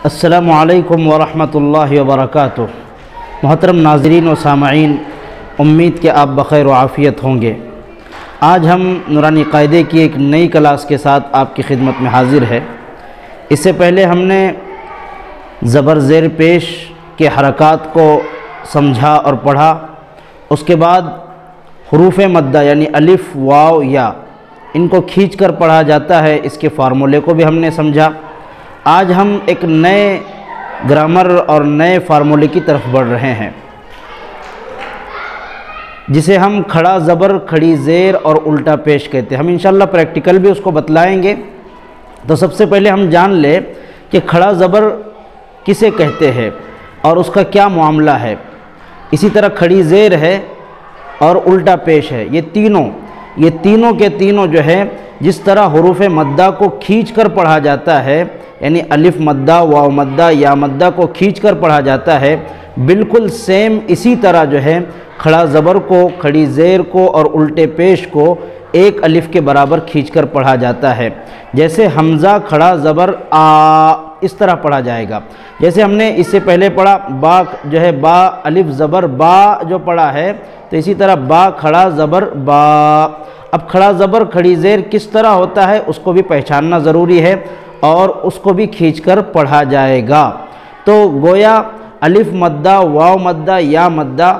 السلام علیکم ورحمۃ اللہ وبرکاتہ۔ محترم ناظرین و سامعین، امید کہ آپ بخیر و عافیت ہوں گے۔ آج ہم نورانی قاعدے کی ایک نئی کلاس کے ساتھ آپ کی خدمت میں حاضر ہے۔ اس سے پہلے ہم نے زبر زیر پیش کے حرکات کو سمجھا اور پڑھا، اس کے بعد حروف مدہ یعنی الف، واو، یا ان کو کھینچ کر پڑھا جاتا ہے، اس کے فارمولے کو بھی ہم نے سمجھا۔ آج ہم ایک نئے گرامر اور نئے فارمولے کی طرف بڑھ رہے ہیں، جسے ہم کھڑا زبر، کھڑی زیر اور الٹا پیش کہتے ہیں۔ ہم انشاءاللہ پریکٹیکل بھی اس کو بتلائیں گے۔ تو سب سے پہلے ہم جان لیں کہ کھڑا زبر کسے کہتے ہیں اور اس کا کیا معاملہ ہے۔ اسی طرح کھڑی زیر ہے اور الٹا پیش ہے، یہ تینوں کے تینوں جو ہے جس طرح حروف مدہ کو کھینچ کر پڑھا جاتا ہے، یعنی الف مدہ، واو مدہ، یا مدہ کو کھینچ کر پڑھا جاتا ہے، بالکل سیم اسی طرح جو ہے کھڑا زبر کو، کھڑی زیر کو اور الٹے پیش کو ایک الف کے برابر کھینچ کر پڑھا جاتا ہے۔ جیسے حمزہ کھڑا زبر آ، اس طرح پڑھا جائے گا۔ جیسے ہم نے اس سے پہلے پڑھا با جو ہے با، الف زبر با جو پڑھا ہے، تو اسی طرح با کھڑا زبر با۔ اب کھڑا زبر کھڑی زیر کس طرح ہوتا ہے اس کو بھی پہچاننا ضروری ہے، اور اس کو بھی کھینچ کر پڑھا جائے گا۔ تو گویا الف مدہ، واو مدہ، یا مدہ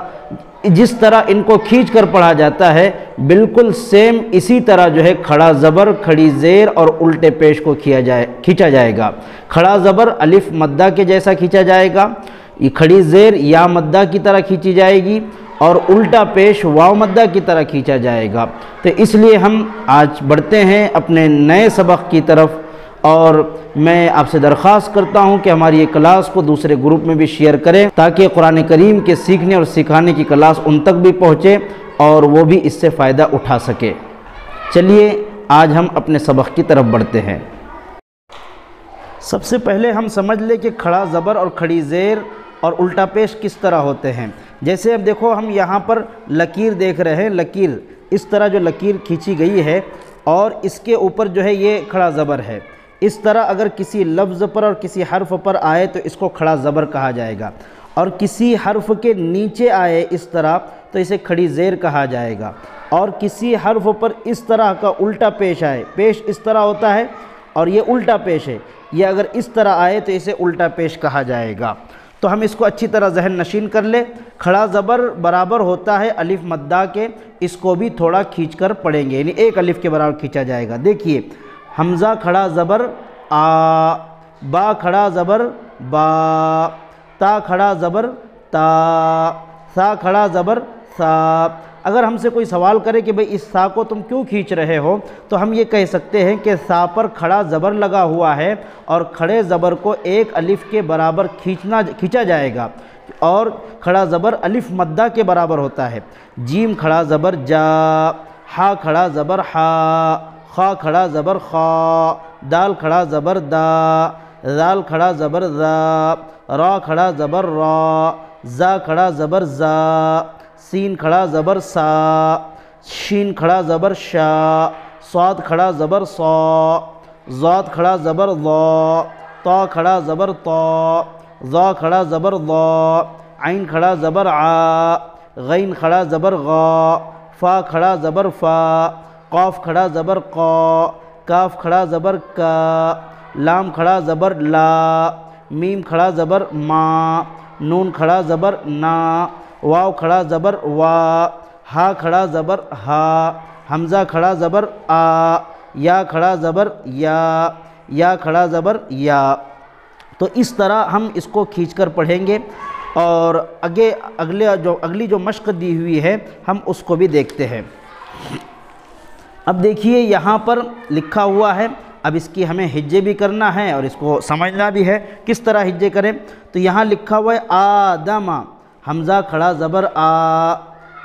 جس طرح ان کو کھینچ کر پڑھا جاتا ہے، بالکل سیم اسی طرح جو ہے کھڑا زبر، کھڑی زیر اور الٹے پیش کو کھینچا جائے گا۔ کھڑا زبر الف مدہ کے جیسا کھینچا جائے گا، یہ کھڑی زیر یا مدہ کی طرح کھینچی جائے گی، اور الٹا پیش واو مدہ کی طرح کھینچا جائے گا۔ تو اس لیے ہم آج بڑھتے ہیں اپنے نئے سبق کی طرف، اور میں آپ سے درخواست کرتا ہوں کہ ہماری یہ کلاس کو دوسرے گروپ میں بھی شیئر کریں، تاکہ قرآن کریم کے سیکھنے اور سکھانے کی کلاس ان تک بھی پہنچے اور وہ بھی اس سے فائدہ اٹھا سکے۔ چلیے آج ہم اپنے سبق کی طرف بڑھتے ہیں۔ سب سے پہلے ہم سمجھ لیں کہ کھڑا زبر اور کھڑی زیر اور الٹا پیش کس طرح ہوتے ہیں۔ جیسے اب دیکھو ہم یہاں پر لکیر دیکھ رہے ہیں، لکیر اس طرح جو لکیر کھینچی گئی ہے، اور اس کے اوپر جو ہے یہ کھڑا زبر ہے۔ اس طرح اگر کسی لفظ پر اور کسی حرف پر آئے تو اس کو کھڑا زبر کہا جائے گا، اور کسی حرف کے نیچے آئے اس طرح تو اسے کھڑی زیر کہا جائے گا، اور کسی حرف پر اس طرح کا الٹا پیش آئے، پیش اس طرح ہوتا ہے اور یہ الٹا پیش ہے، یہ اگر اس طرح آئے تو اسے الٹا پیش کہا جائے گا۔ تو ہم اس کو اچھی طرح ذہن نشین کر لیں۔ کھڑا زبر برابر ہوتا ہے الف مدہ کے، اس کو بھی تھوڑا کھینچ کر پڑھیں گے، یعنی ایک الف کے برابر کھینچا جائے گا۔ دیکھیے حمزہ کھڑا زبر آ، با کھڑا زبر با، تا کھڑا زبر تا، سا کھڑا زبر سا۔ اگر ہم سے کوئی سوال کرے کہ بھئی اس سا کو تم کیوں کھینچ رہے ہو، تو ہم یہ کہہ سکتے ہیں کہ سا پر کھڑا زبر لگا ہوا ہے، اور کھڑے زبر کو ایک الف کے برابر کھینچا جائے گا، اور کھڑا زبر الف مدہ کے برابر ہوتا ہے۔ جیم کھڑا زبر جا، ہا کھڑا زبر ہا، خا کھڑا زبر خا، دال کھڑا زبر دا، زال کھڑا زبر زا، را کھڑا زبر را، زا کھڑا زبر زا، سین کھڑا زبر سا، شین کھڑا زبر شا، صاد کھڑا زبر صا، ضاد کھڑا زبر ضا، طا کھڑا زبر طا، ظا کھڑا زبر ضا، عین کھڑا زبر عا، غین کھڑا زبر غا، فا کھڑا زبر فا، قاف کھڑا زبر قا، کاف کھڑا زبر کا، لام کھڑا زبر لا، میم کھڑا زبر ما، نون کھڑا زبر نا، واو کھڑا زبر وا، ہا کھڑا زبر ہا، حمزہ کھڑا زبر آ، یا کھڑا زبر یا کھڑا زبر یا۔ تو اس طرح ہم اس کو کھینچ کر پڑھیں گے، اور اگلی جو مشق دی ہوئی ہے ہم اس کو بھی دیکھتے ہیں۔ اب دیکھیے یہاں پر لکھا ہوا ہے، اب اس کی ہمیں ہجے بھی کرنا ہے اور اس کو سمجھنا بھی ہے کس طرح ہجے کریں۔ تو یہاں لکھا ہوا ہے آدم، حمزہ کھڑا زبر آ،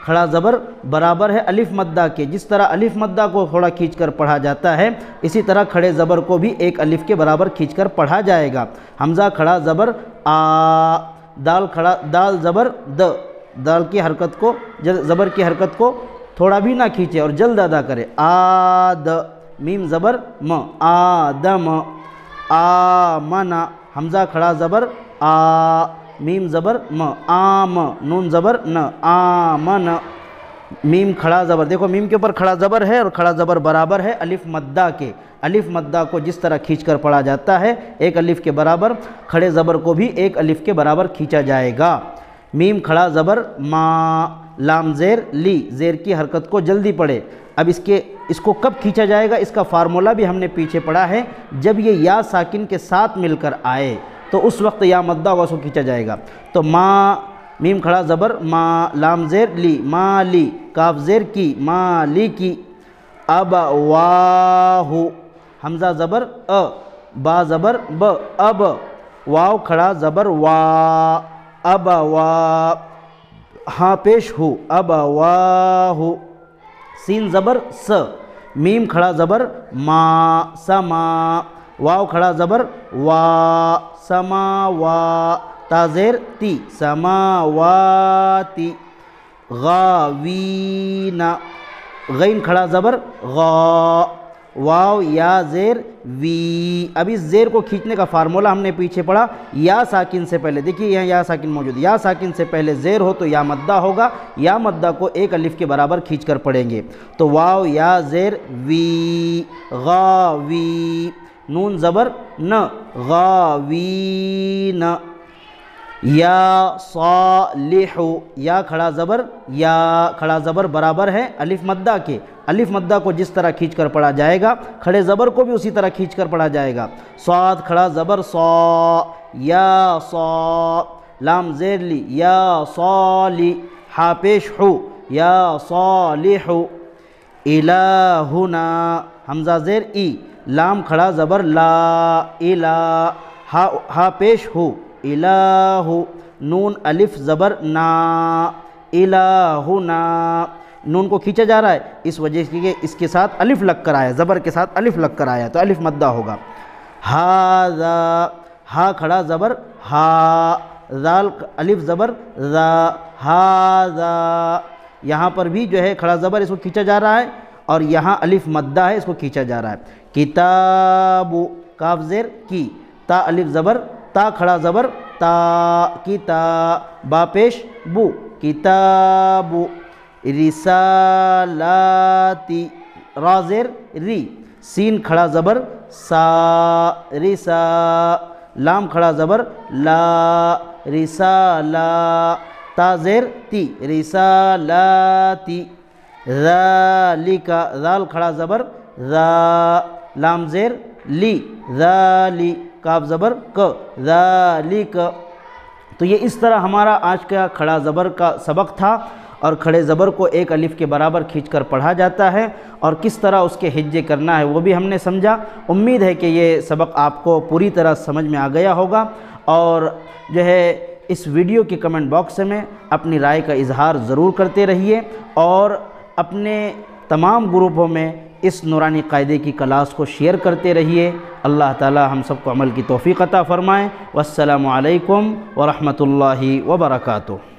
کھڑا زبر برابر ہے الف مدہ کے، جس طرح الف مدہ کو تھوڑا کھینچ کر پڑھا جاتا ہے، اسی طرح کھڑے زبر کو بھی ایک الف کے برابر کھینچ کر پڑھا جائے گا۔ حمزہ کھڑا زبر آ، دال زبر د، دال کی حرکت کو، زبر کی حرکت کو تھوڑا بھی نہ کھینچے اور جلد ادا کرے، آد، میم زبر م، آدم، آمن، حمزہ کھڑا زبر آ، میم زبر م، آم، نون زبر ن، آمن، میم کھڑا زبر، دیکھو میم کے اوپر کھڑا زبر ہے اور کھڑا زبر برابر ہے الف مدہ کے، الف مدہ کو جس طرح کھینچ کر پڑھا جاتا ہے ایک الف کے برابر، کھڑے زبر کو بھی ایک الف کے برابر کھینچا جائے گا۔ میم کھڑا زبر ما، لام زیر لی، زیر کی حرکت کو جلدی پڑھے۔ اب اس کو کب کھینچا جائے گا اس کا فارمولہ بھی ہم نے پیچھے پڑھا ہے، جب یہ یا ساکن کے ساتھ مل کر آئے تو اس وقت یا مدہ ہوگا، اس کو کھینچا جائے گا۔ تو ما، میم کھڑا زبر ما، لام زیر لی، مالی، کاف زیر کی، مالی کی، اب واہو، حمزہ زبر ا، با زبر ب، اب، واو کھڑا زبر وا، اب وا، ہاں پیش ہو، اب واہو، سین زبر س، میم کھڑا زبر ما، سما، واو کھڑا زبر وا، سما وا، تا زیر تی، سماواتی، غاوین، غین کھڑا زبر غا، واو یا زیر وی۔ اب اس زیر کو کھینچنے کا فارمولہ ہم نے پیچھے پڑھا، یا ساکن سے پہلے، دیکھیے یہاں یا ساکن موجود ہے، یا ساکن سے پہلے زیر ہو تو یا مدہ ہوگا، یا مدہ کو ایک الف کے برابر کھینچ کر پڑھیں گے، تو واو یا زیر وی، غاوی، نون زبر ن، غاوین، یا صالح، یا کھڑا زبر، یا کھڑا زبر برابر ہے الف مدہ کے، الف مدہ کو جس طرح کھینچ کر پڑھا جائے گا کھڑے زبر کو بھی اسی طرح کھینچ کر پڑھا جائے گا۔ صاد کھڑا زبر صا، یا صا، لام زیر لی، یا صالی، ہا پیش ہو، یا صالح، الہنا، حمزہ زیر ای، لام کھڑا زبر لا، الہ، ہا پیش ہو، الہ، نون الف زبر نا، الہنا، نون کو کھینچا جا رہا ہے اس وجہ سے کہ اس کے ساتھ الف لگ کر آیا، زبر کے ساتھ الف لگ کر آیا تو الف مدہ ہوگا۔ ہاذا، ہا کھڑا زبر ہا، ذال الف زبر ذا، ہاذا، یہاں پر بھی جو ہے کھڑا زبر اس کو کھینچا جا رہا ہے اور یہاں الف مدہ ہے اس کو کھینچا جا رہا ہے۔ کتاب، کاف زیر کی، تا الف زبر، تا کھڑا زبر تا، کتاب، با پیش بو، کتاب، رسالاتی، را زیر ری، سین کھڑا زبر سا، رسا، لام کھڑا زبر لا، رسالا، تا زیر تی، رسالاتی، ذالک، ذال کھڑا زبر ذا، لام زیر لی، ذالی، کاف زبر ک، ذالک۔ تو یہ اس طرح ہمارا آج کا کھڑا زبر کا سبق تھا اور کھڑے زبر کو ایک الف کے برابر کھینچ کر پڑھا جاتا ہے اور کس طرح اس کے ہجے کرنا ہے وہ بھی ہم نے سمجھا۔ امید ہے کہ یہ سبق آپ کو پوری طرح سمجھ میں آ گیا ہوگا اور جو ہے اس ویڈیو کے کمنٹ باکس میں اپنی رائے کا اظہار ضرور کرتے رہیے اور اپنے تمام گروپوں میں اس نورانی قاعدے کی کلاس کو شیئر کرتے رہیے۔ اللہ تعالی ہم سب کو عمل کی توفیق عطا فرمائے۔ والسلام علیکم ورحمۃ اللہ وبرکاتہ۔